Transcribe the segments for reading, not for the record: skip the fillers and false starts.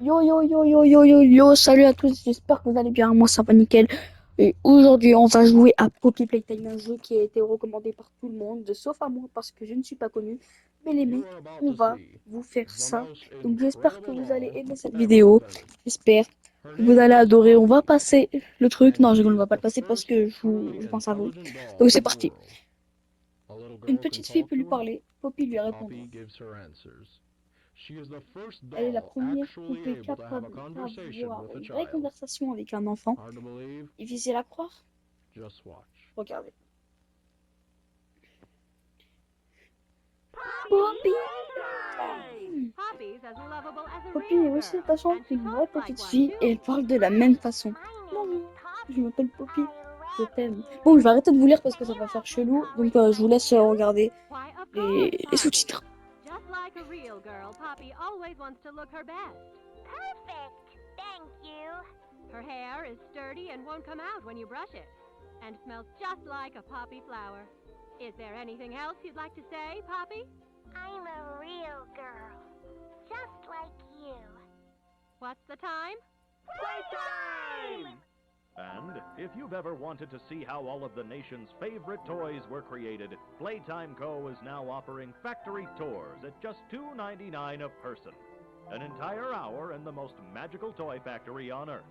Yo yo yo yo yo yo yo, salut à tous, j'espère que vous allez bien, moi ça va nickel. Et aujourd'hui on va jouer à Poppy Playtime, un jeu qui a été recommandé par tout le monde, sauf à moi parce que je ne suis pas connu. Mais les You mecs, are about on to va see vous faire the ça. most Donc j'espère que incredible vous allez doll aimer cette ever vidéo, invented. j'espère Her que vous name allez is adorer. On va Poppy, passer le truc, and non je she rigole, on is va pas the le passer parce first que truly je pense à vous. intelligent Donc doll c'est in the parti. world. A little Une girl can petite fille talk peut lui to her. parler, Poppy lui répondra. Poppy gives her answers. She is the first Elle est la doll première actually poupée able to have a capable conversation d'avoir with a une vraie child. conversation avec un enfant. Hard to believe? Difficile à croire? Just watch. Regardez. Poppy Poppy Playtime! Playtime. Poppy's as lovable as a Poppy real est aussi girl, attachante and she qu'une vraie talks like petite one fille et too. elle parle de la même façon. My name is Bonjour, je Poppy. m'appelle Poppy. I Je love t'aime. Bon, je you. vais arrêter de vous lire parce que ça va faire Can I chelou. Donc, always je vous thank laisse you? regarder Why, of course, les Poppy. sous-titres. Just like a real girl, Poppy always wants to look her best. Perfect. Thank you. Her hair is sturdy and won't come out when you brush it, and smells just like a poppy flower. Is there anything else you'd like to say, Poppy? I'm a real girl. Just like you. What's the time? Playtime! And if you've ever wanted to see how all of the nation's favorite toys were created, Playtime Co. is now offering factory tours at just $2.99 a person. An entire hour in the most magical toy factory on Earth.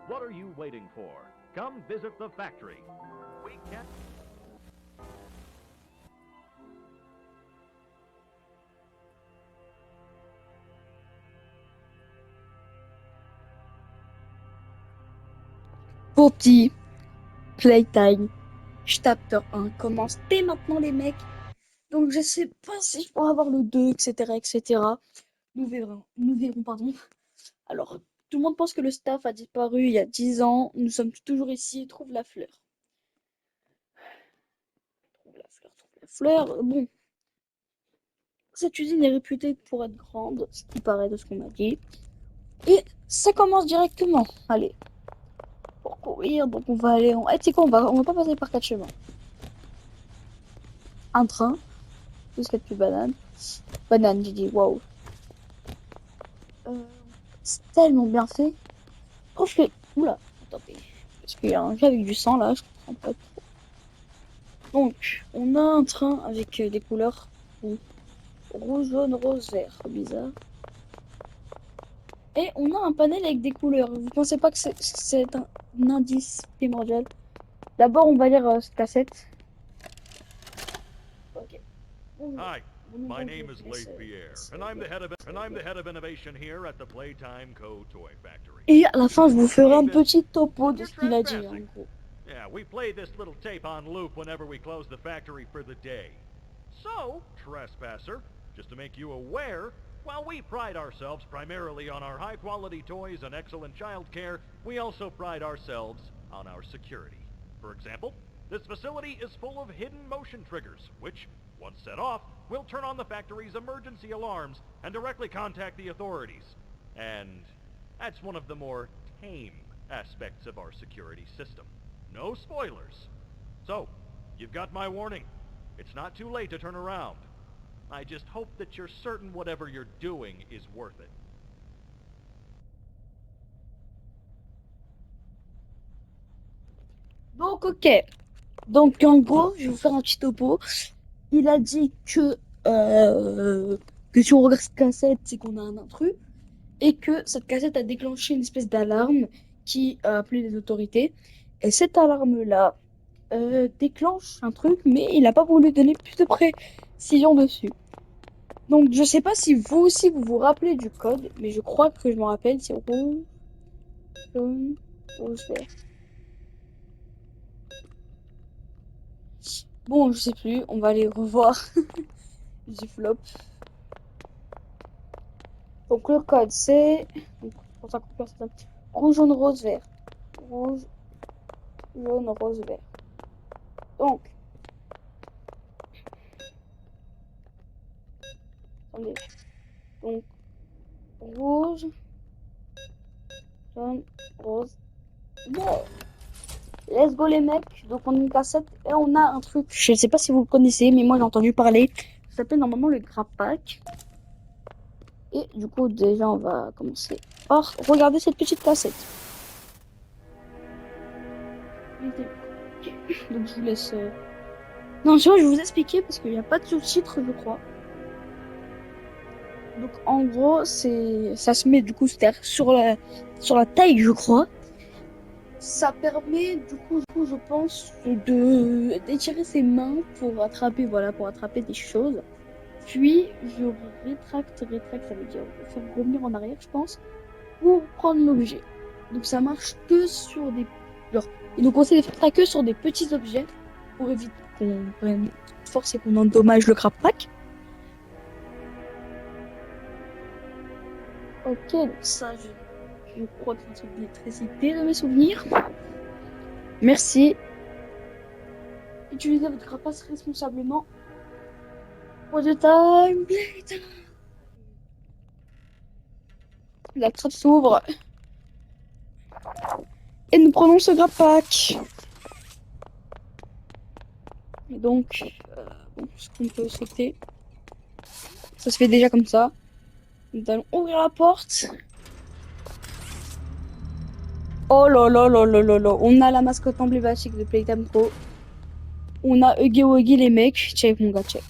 What are you waiting for? Come visit the factory. We can't... Poppy Playtime. Chapter 1 commence dès maintenant, les mecs. Donc, je sais pas si je pourrais avoir le 2, etc., etc. Nous verrons, pardon. Alors, tout le monde pense que le staff a disparu il y a 10 ans. Nous sommes toujours ici. Trouve la fleur. Trouve la fleur, trouve la fleur. Bon, cette usine est réputée pour être grande, ce qui paraît de ce qu'on m'a dit. Et ça commence directement. Allez, pour courir, donc on va aller en... Eh, tu sais quoi, on va pas passer par 4 chemins. Un train, tout ce qu'il y a de plus banane. Banane, j'ai dit, waouh. C'est tellement bien fait. Je trouve que... Oula, attendez. Parce qu'il y a un jeu avec du sang, là, je comprends pas trop. Donc, on a un train avec des couleurs rouge, jaune, rose, vert. Bizarre. Et on a un panel avec des couleurs. Vous pensez pas que c'est un indice primordial? D'abord, on va lire cette cassette. Ok. Bonjour. Hi, Bonjour, my bonjour, name is je Leif laisse, Pierre, c'est and I'm bien. the head of innovation here at the Playtime Co. Toy Factory. Et à la fin, je vous ferai un petit topo de You're ce qu'il a dit, en trespassing. gros. Yeah, we play this little tape on loop whenever we close the factory for the day. So, trespasser, just to make you aware, while we pride ourselves primarily on our high-quality toys and excellent child care, we also pride ourselves on our security. For example, this facility is full of hidden motion triggers, which, once set off, will turn on the factory's emergency alarms and directly contact the authorities. And that's one of the more tame aspects of our security system. No spoilers. So, you've got my warning. It's not too late to turn around. I just hope that you're certain whatever you're doing is worth it. Donc, ok. Donc, en gros, je vais vous faire un petit topo. Il a dit que si on regarde cette cassette, c'est qu'on a un intrus. Et que cette cassette a déclenché une espèce d'alarme qui a appelé les autorités. Et cette alarme-là déclenche un truc, mais il n'a pas voulu donner plus de précision dessus. Donc je sais pas si vous aussi vous vous rappelez du code, mais je crois que je me rappelle, c'est rouge, jaune, rouge, vert. Bon, je sais plus, on va aller revoir. J'ai flop. Donc le code c'est... Donc, pour ça qu'on ça. Rouge, jaune, rose, vert. Rouge, jaune, rose, vert. Donc... Attendez. Donc, rouge, jaune, rose. Bon, let's go les mecs. Donc on a une cassette et on a un truc. Je sais pas si vous le connaissez, mais moi j'ai entendu parler. Ça s'appelle normalement le Grappack. Et du coup, déjà, on va commencer par regarder cette petite cassette. Donc, je vous laisse... Non, je vais vous expliquer parce qu'il n'y a pas de sous-titres, je crois. Donc, en gros, ça se met du coup sur la taille, je crois. Ça permet, du coup, je pense, d'étirer ses mains pour attraper, voilà, pour attraper des choses. Puis, je rétracte, ça veut dire faire revenir en arrière, je pense, pour prendre l'objet. Donc, ça marche que sur des... Genre, il nous conseille de faire ça que sur des petits objets pour éviter qu'on prenne force et qu'on endommage le crap-pack. Ok, donc ça, je crois que c'est un truc d'électricité de mes souvenirs. Merci. Utilisez votre carapace responsablement. For the time later. La trappe s'ouvre. Et nous prenons ce grab-pack. Et donc, bon, ce qu'on peut sauter. Ça se fait déjà comme ça. Nous allons ouvrir la porte. Oh là là là là là là. On a la mascotte emblématique de Playtime Pro. On a Huggy Wuggy les mecs. Check mon gars, check.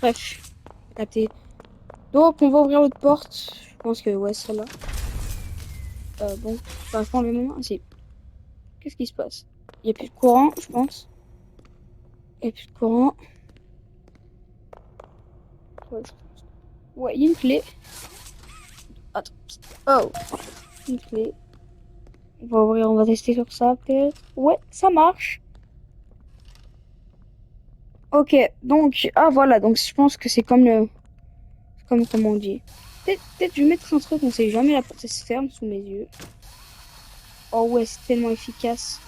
Bref, capté. Donc on va ouvrir l'autre porte. Je pense que ouais, celle-là. Bon, ça va prendre les moments. Si. Qu'est-ce qui se passe? Il n'y a plus de courant, je pense. Il n'y a plus de courant. Ouais, il y a une clé. Attends. Oh, une clé. On va ouvrir, on va tester sur ça peut-être. Ouais, ça marche. Ok, donc, ah voilà, donc je pense que c'est comme comment on dit. Peut-être je vais mettre un truc, on sait jamais, la porte se ferme sous mes yeux. Oh ouais, c'est tellement efficace.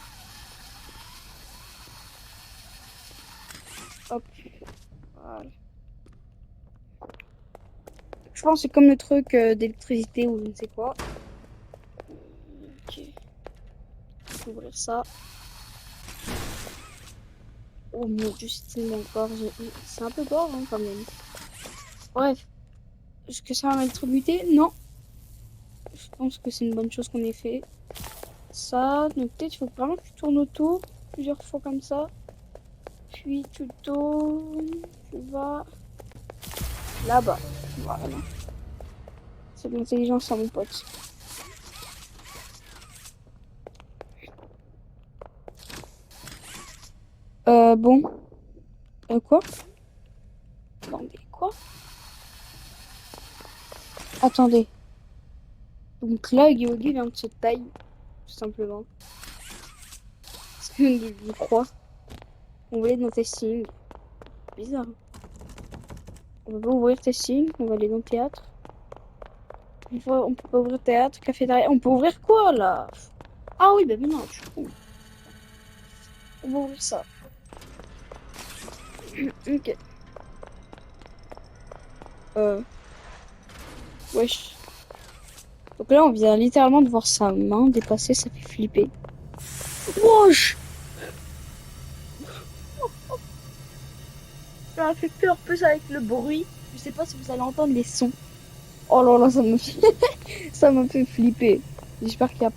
Hop, voilà. Je pense que c'est comme le truc d'électricité ou je ne sais quoi. Ok. Je vais ouvrir ça. Oh mon dieu, c'est tellement gore. C'est un peu gore hein, quand même. Bref. Est-ce que ça va m'électrocuter? Non. Je pense que c'est une bonne chose qu'on ait fait. Ça, donc peut-être il faut vraiment que tu tournes autour plusieurs fois comme ça. Puis tu tournes, tu vas là-bas. Voilà. C'est de l'intelligence à mon pote. Bon. Quoi? Attendez, quoi? Attendez. Donc là, Yogi vient de se taille, tout simplement. Parce que je crois. On va aller dans testing. Bizarre. On va pas ouvrir testing, on va aller dans théâtre. On peut pas ouvrir théâtre, cafétéria. On peut ouvrir quoi là? Ah oui, bah non, je suis con. On va ouvrir ça. Ok. Wesh. Donc là, on vient littéralement de voir sa main dépasser, ça fait flipper. Wesh! Ça m'a fait peur, plus avec le bruit. Je sais pas si vous allez entendre les sons. Oh là là, ça m'a fait flipper. J'espère qu'il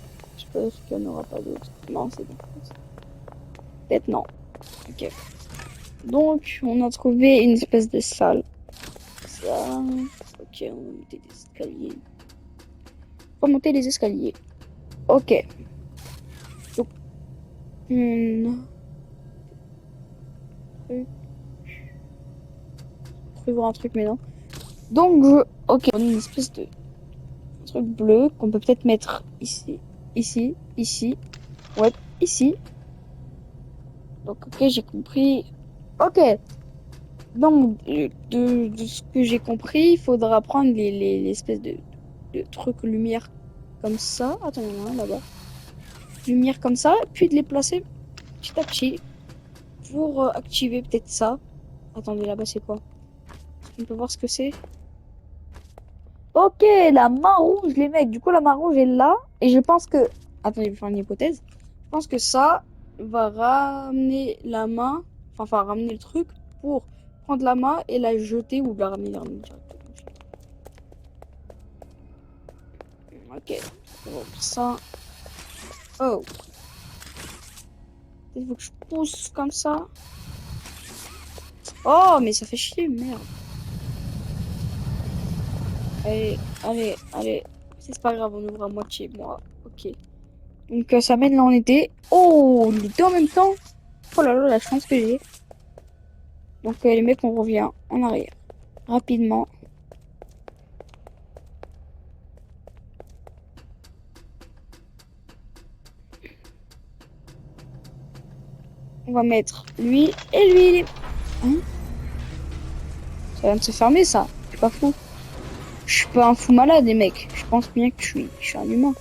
y en aura pas d'autres. Non, c'est bon. Peut-être non. Ok. Donc, on a trouvé une espèce de salle. Ça. Ok, on va monter des escaliers. On va monter les escaliers. Ok. Donc, je voir un truc, mais non. Donc, ok, on a une espèce de truc bleu qu'on peut peut-être mettre ici, ici. Ouais, ici. Donc, ok, j'ai compris. Ok. Donc, de ce que j'ai compris, il faudra prendre l'espèce de trucs lumière comme ça. Attends, il y en a un là-bas. Lumière comme ça, puis de les placer petit à petit pour activer peut-être ça. Attendez, là-bas, c'est quoi? On peut voir ce que c'est. Ok, la main rouge, les mecs. Du coup, la main rouge est là. Et je pense que... Attendez, je vais faire une hypothèse. Je pense que ça va ramener la main... Enfin, ramener le truc pour prendre la main et la jeter ou la ramener directement. Ok. Oh, ça. Oh. Il faut que je pousse comme ça. Oh, mais ça fait chier, merde. Allez, allez, allez. C'est pas grave, on ouvre à moitié, moi. Ok. Donc ça mène là on était. Oh, les deux en même temps. Oh là là, la chance que j'ai. Donc les mecs, on revient en arrière. Rapidement. On va mettre lui et lui. Hein? Ça vient de se fermer ça. Je suis pas fou. Je suis pas un fou malade, les mecs. Je pense bien que je suis un humain.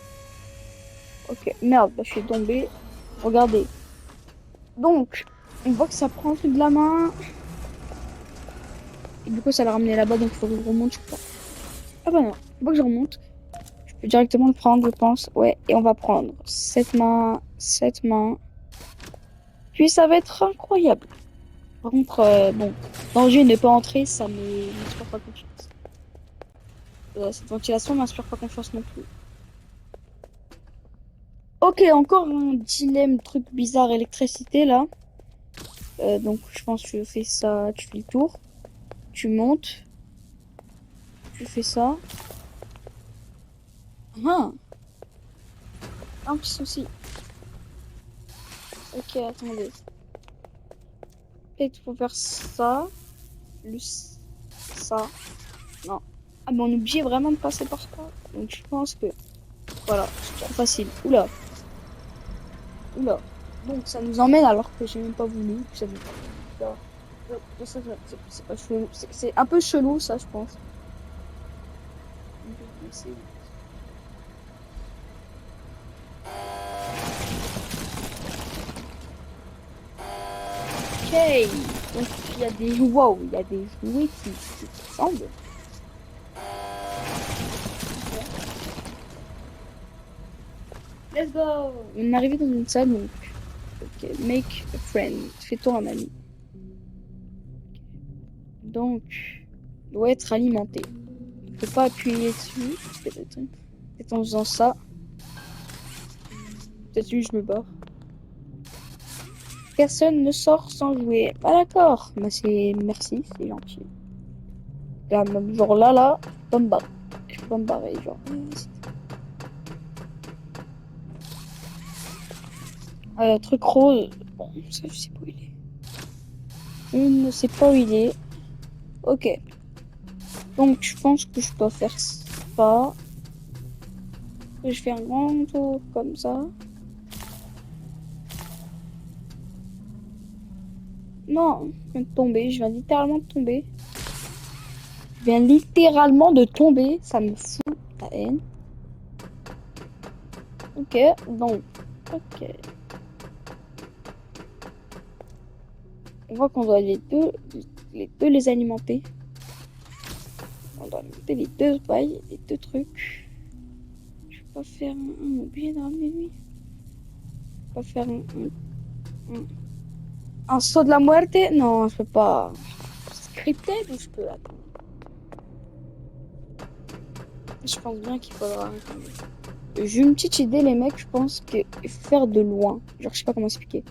Ok, merde, bah, je suis tombé. Regardez. Donc, on voit que ça prend un truc de la main. Et du coup, ça l'a ramené là-bas, donc il faut que je remonte, je crois. Ah bah non, faut pas que je remonte. Je peux directement le prendre, je pense. Ouais, et on va prendre cette main, cette main. Puis ça va être incroyable. Par contre, bon, danger ne pas entrer, ça m'inspire pas confiance. Cette ventilation m'inspire pas confiance non plus. Ok, encore un dilemme, truc bizarre, électricité là. Donc je pense que tu fais ça, tu fais le tour. Tu montes, tu fais ça. Ah, un petit souci. Ok, attendez. Peut-être faut faire ça. Ça. Non. Ah, mais on oublie vraiment de passer par ça. Donc je pense que... Voilà, c'est trop facile. Oula. Oula. Donc ça nous emmène alors que j'ai même pas voulu. Ça nous... C'est pas chelou. C'est un peu chelou ça, je pense. Ok. Donc il y a des... Wow, il y a des jouets qui ressemblent. Let's go! On est arrivé dans une salle, donc... Ok, make a friend. Fais-toi un ami. Donc, doit être alimenté. Il faut pas appuyer dessus. Peut-être en faisant ça. Peut-être lui, je me barre. Personne ne sort sans jouer. Ah d'accord. Bah c'est... Merci, c'est gentil. Là, même genre là, je peux pas me barrer. Je peux pas me barrer, genre... Truc rose. Bon, ça, je sais pas où il est. Je ne sais pas où il est. Ok. Donc, je pense que je dois faire ça. Je fais un grand tour comme ça. Non, je viens de tomber. Je viens littéralement de tomber. Je viens littéralement de tomber. Ça me fout la haine. Ok, donc. Ok. On voit qu'on doit les deux les alimenter. On doit alimenter les deux bails, les deux trucs. Je peux pas faire oublier de ramener lui. Je peux pas faire un saut de la muerte. Non, je peux pas. Scripted ou je peux attendre. Je pense bien qu'il faudra attendre. J'ai une petite idée, les mecs. Je pense que faire de loin. Genre, je sais pas comment expliquer.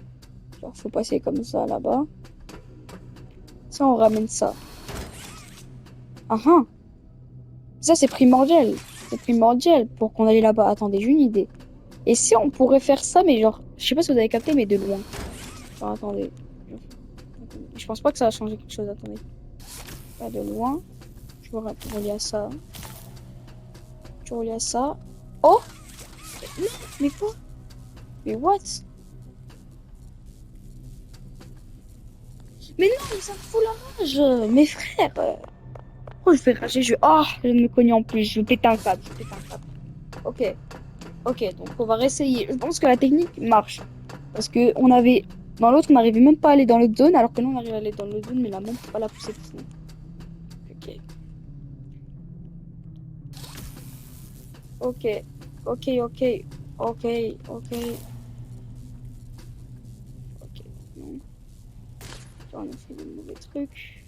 Genre, faut passer comme ça là-bas. Ça, on ramène ça. Ah ah. Ça, c'est primordial. C'est primordial pour qu'on aille là-bas. Attendez, j'ai une idée. Et si on pourrait faire ça, mais genre, je sais pas si vous avez capté, mais de loin. Genre, attendez. Je pense pas que ça va changer quelque chose. Attendez. Pas de loin. Je vais relier à ça. Je relie à ça. Oh! Mais quoi? Mais what? Mais non, mais ça me fout la rage! Mes frères! Oh, je vais rager, oh, je vais me cogner en plus, je vais péter un câble, je vais péter un câble. Ok, ok, donc on va réessayer. Je pense que la technique marche. Parce que on avait... Dans l'autre, on n'arrivait même pas à aller dans l'autre zone, alors que là, on arrive à aller dans l'autre zone, mais la main, on peut pas la pousser plus loin. Ok. Ok, ok, ok, ok, ok. Ok, non. On a fait des mauvais trucs.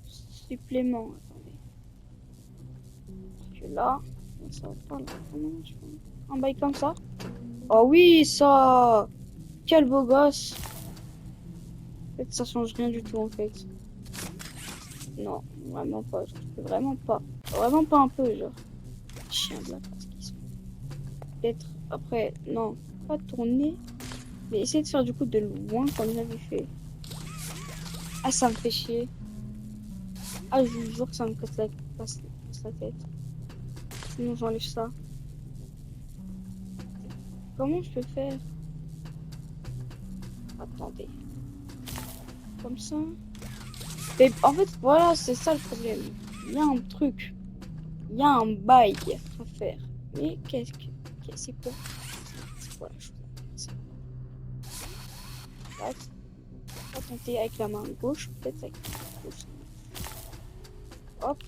Supplément, attendez. Parce que là, Ça va pas là. Comment je fais un bail comme ça? Oh oui, ça! Quel beau gosse! En fait, ça change rien du tout en fait. Non, vraiment pas. Je trouve vraiment pas. Vraiment pas un peu, genre. Chien de la place qui sont. Peut-être après, non, pas tourner, mais essayer de faire du coup de loin comme j'avais fait. Ah, ça me fait chier. Ah, je vous jure que ça me casse la tête. Sinon, j'enlève ça. Comment je peux faire? Attendez. Comme ça. Mais en fait, voilà, c'est ça le problème. Il y a un truc. Il y a un bail à faire. Mais c'est quoi? C'est quoi la chose? Bref. On va tenter avec la main gauche, peut-être avec la main gauche. Hop.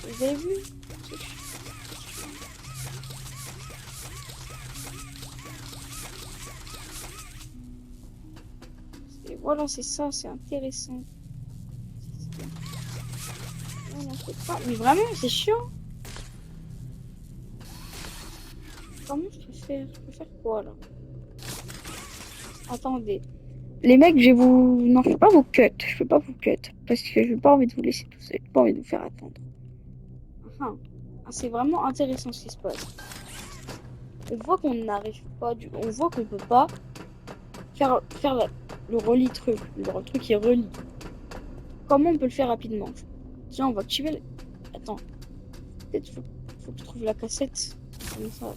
Vous avez vu? Et voilà, c'est ça, c'est intéressant. Non, non, c'est pas... Mais vraiment, c'est chiant. Comment je peux faire? Je peux faire quoi là? Attendez. Les mecs, je vais vous... Non, je peux pas vous cut. Je peux pas vous cut. Parce que j'ai pas envie de vous laisser tout seul. J'ai pas envie de vous faire attendre. Ah, c'est vraiment intéressant ce qui se passe. On voit qu'on n'arrive pas du... On voit qu'on peut pas faire le relie truc. Le truc qui relie. Comment on peut le faire rapidement? Tiens, on va activer le... Attends. Peut-être faut que je trouve la cassette. Comme ça.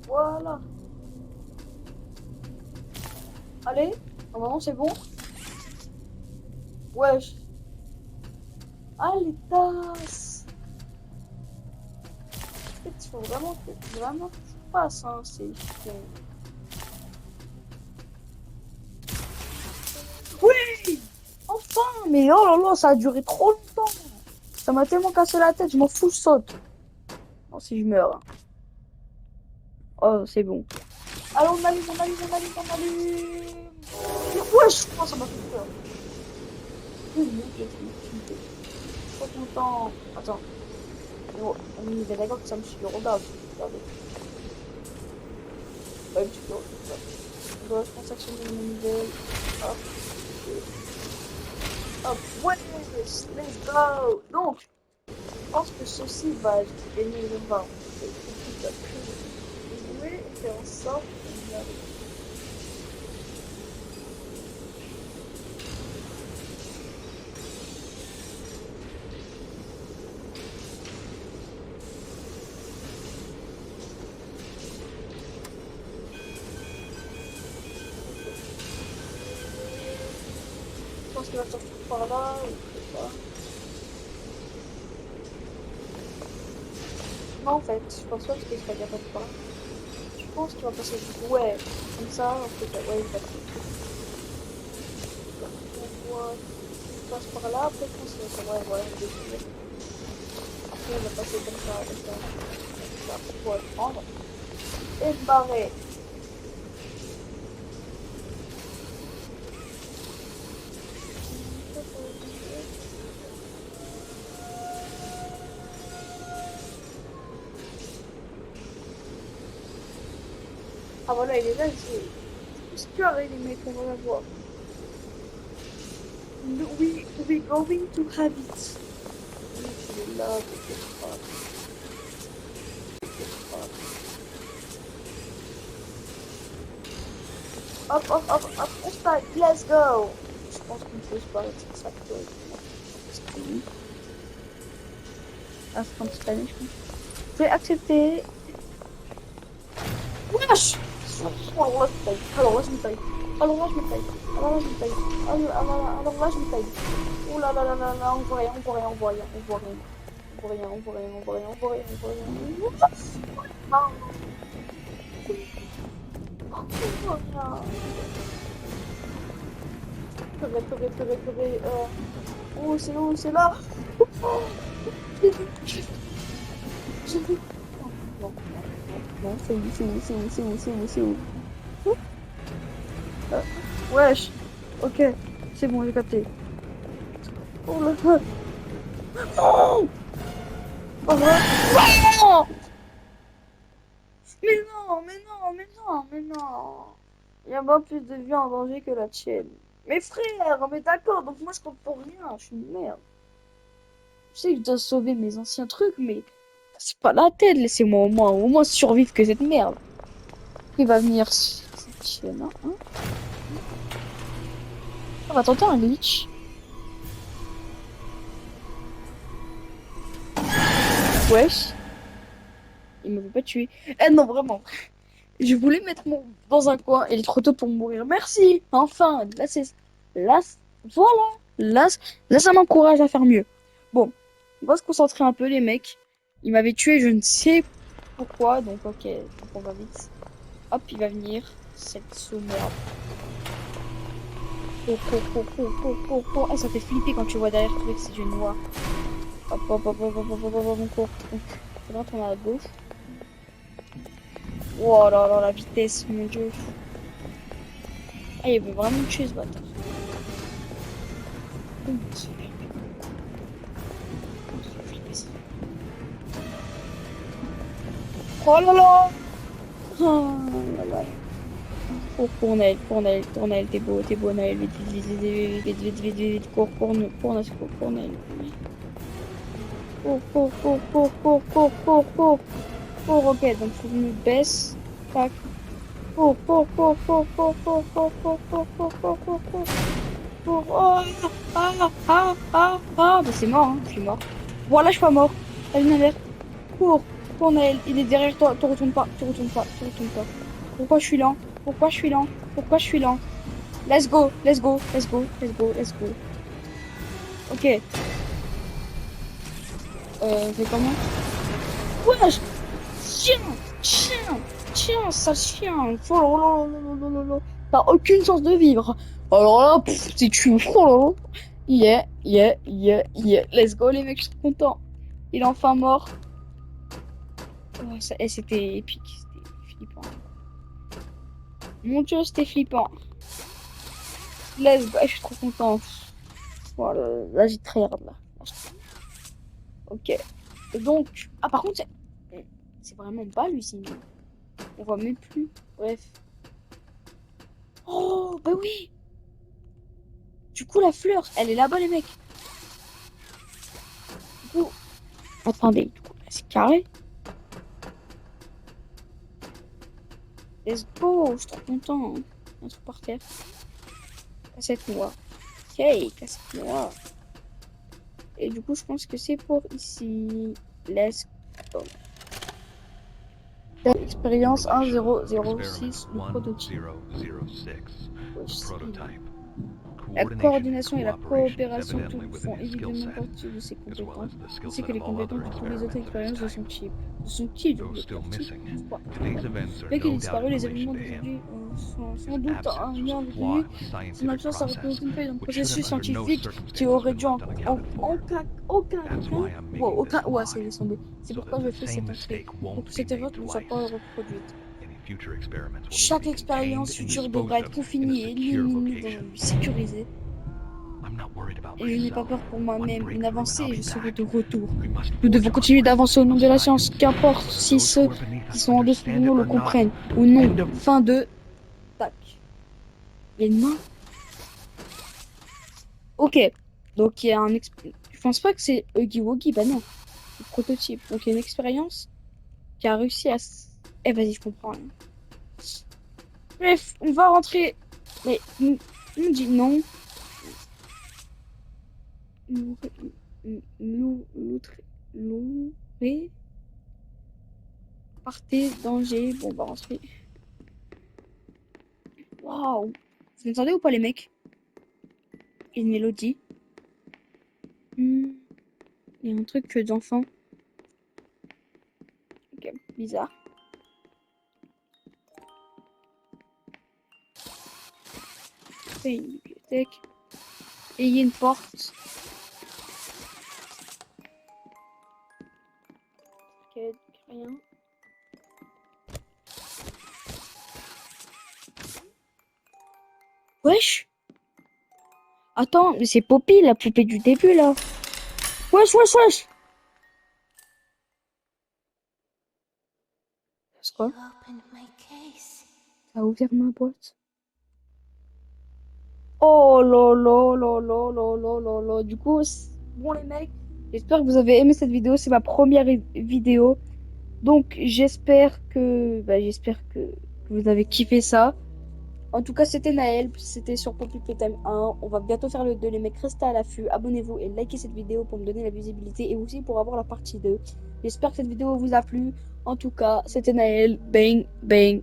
Voilà. Allez. Normalement, c'est bon. Wesh. Ah, les tasses. En fait, il faut vraiment que tu passes, hein. C'est... Oui! Enfin! Mais oh là là, ça a duré trop longtemps. Ça m'a tellement cassé la tête, je m'en fous, je saute. Non, si je meurs. Hein. Oh, c'est bon. Allez, on allume. Wesh! Oh, ça m'a fait peur. Trop content. Attends. Bon, on est d'accord que ça me suit le regard. Regardez. Pas un petit peu. On doit transactionner une nouvelle. Hop. Hop. Ouais, let's go. Donc, je pense que ceci va gagner le vin. Jouer et faire en sorte qu'on y arrive. Je pense qu'il va sortir par là, ou je sais pas. Non, en fait, je pense pas qu'il sera capable de pas. Je pense qu'il va passer du ouais, comme ça, en fait, ouais, il va on voit qu'il passe par là, après, je pense qu'il va faire, ouais, voilà, il va après, il va passer comme ça, pour le prendre, et se barrer. Ah voilà, il est là, c'est super les mecs, on va la voir. We going to have it. Il est là, hop, on se parle, let's go. Je pense qu'on peut se parler, c'est ça que c'est lui. Ah, c'est comme Spanish. Je vais accepter. Wesh! Alors là, je me taille. Alors là, je me taille. Oh là là là là là, on voit rien. Purée. Oh, c'est où? C'est là. J'ai vu. Non, c'est où? Wesh. Ok, c'est bon, j'ai capté. Oh là là. Non! Pas vrai? Non! Mais non, mais non, mais non, mais non. Il y a pas plus de vie en danger que la tienne. Mais frère, mais d'accord, donc moi je compte pour rien, je suis une merde. Je sais que je dois sauver mes anciens trucs, mais c'est pas la tête, laissez-moi au moins survivre que cette merde. Il va venir cette chienne, hein? On va tenter un glitch. Wesh, il me veut pas tuer. Eh non, vraiment. Je voulais mettre mon dans un coin et il est trop tôt pour mourir. Merci, enfin. Là, c'est... Là, voilà. Là, là ça m'encourage à faire mieux. Bon, on va se concentrer un peu, les mecs. Il m'avait tué, je ne sais pourquoi, donc ok, donc on va vite. Hop, il va venir. Cette sauce-merde. Oh, oh, oh, oh, oh, oh, oh. Ah, ça fait flipper quand tu vois derrière toi que c'est du noir. Hop, hop, hop, hop, hop, hop, hop, hop, on court. Faudra tourner à gauche. Oh là là, la vitesse, mon dieu. Ah, il veut vraiment me tuer ce bâtard. Oh, mon Dieu. Oh, ça fait flipper, ça. Oh là là. Oh là là. Oh, cours, Naël, t'es beau, Naël, vite, vite, vite, vite, vite, vite, vite, vite, cours, Naël. Cours, cours, cours, cours, cours, cours, cours, cours. Cours, ok, donc faut que je me baisse. Tac. Cours, cours, cours, cours, cours, cours, cours, cours, cours, cours, cours, cours, cours. Cours. Oh, bah c'est mort, hein, je suis mort. Voilà, je suis pas mort. T'as une alerte. Cours, cours, Naël, il est derrière toi, te retourne pas, te retourne pas, te retourne pas. Pourquoi je suis lent? Pourquoi je suis lent? Pourquoi je suis lent? Let's go, let's go, let's go, let's go, let's go. Ok. C'est comment? Wesh! Chien! Chien, sale chien! Oh là là là là là là. T'as aucune chance de vivre. Alors là, si tu... Oh là là. Yeah. Let's go, les mecs, je suis trop content. Il est enfin mort. Oh, ça, c'était épique, c'était flippant. Mon dieu, c'était flippant. Let's go, je suis trop content. Voilà, là, j'ai très hard, là. Ok. Et donc... Ah, par contre, c'est vraiment pas l'usine. On voit même plus. Bref. Oh, bah oui! Du coup, la fleur, elle est là-bas, les mecs. Du coup, attendez, du coup, là, c'est carré. Let's go, je suis trop content. Un truc par terre. Cassette noire. Ok, cassette noire. Et du coup, je pense que c'est pour ici. Let's go. Expérience 1006, le prototype. 1006. Wesh, c'est bien. Prototype. La coordination et la Coordination coopération is evidently font within his skill évidemment set, partie de ses as well compétences, as the skill ainsi set que les of all other compétences de tous les autres experiments of his expériences de son type. type. De son type, je Though voulais still dire type. missing, Pourquoi? today's events are Bien qu'il ait no doubt disparu, in les relation événements to him. d'aujourd'hui sont His sans doute un absence was lien a avec flaw lui. in the Son scientific absence a process, reconnu une faille dans le which should have processus under no scientifique qui circumstances aurait been dû left unaccounted for. aucun That's why I'm bon, making this ouais, c'est log, laisse tomber. C'est so pourquoi that je the fais same cette entrée, mistake pour que won't be cette erreur made ne soit pas twice. reproduite. Any future experiments will need to Chaque be expérience contained and future devra disposed être of in a confinée et secure éliminée dans un location. lieu sécurisé. I'm not worried about Et je n'ai pas myself. peur pour One moi-même. Une breakthrough and avancée I'll et be je serai back. de retour. We must Nous devons forge continuer onward in the d'avancer au name nom of de la science, science, qu'importe whether si those who ceux are beneath qui us sont en dessous de understand it nous le or not. comprennent ou non. End of... Fin de... Tac. Il y a une main. Ok. Donc il y a un... Je pense pas que c'est Huggy Wuggy, bah non. Le prototype. Donc il y a une expérience qui a réussi à... Eh vas-y, je comprends rien. Bref, on va rentrer. Mais on dit non. Louer. Partez, danger. Bon, bah rentrer. Waouh. Vous entendez ou pas les mecs? Une mélodie. Il y a un truc d'enfant. Ok, bizarre. C'est une bibliothèque. Et il y a une porte. Ok, rien. Wesh! Attends, mais c'est Poppy, la poupée du début, là. Wesh, wesh, wesh! C'est quoi? Opened my case. Ça a ouvert ma boîte. Oh là là là là là là là là. Du coup, bon les mecs, j'espère que vous avez aimé cette vidéo. C'est ma première vidéo. Donc j'espère que vous avez kiffé ça. En tout cas, c'était Naël, c'était sur Poppy Playtime 1. On va bientôt faire le 2. Les mecs, restez à l'affût. Abonnez-vous et likez cette vidéo pour me donner la visibilité et aussi pour avoir la partie 2. J'espère que cette vidéo vous a plu. En tout cas, c'était Naël. Bang, bang,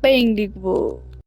bang, les gros.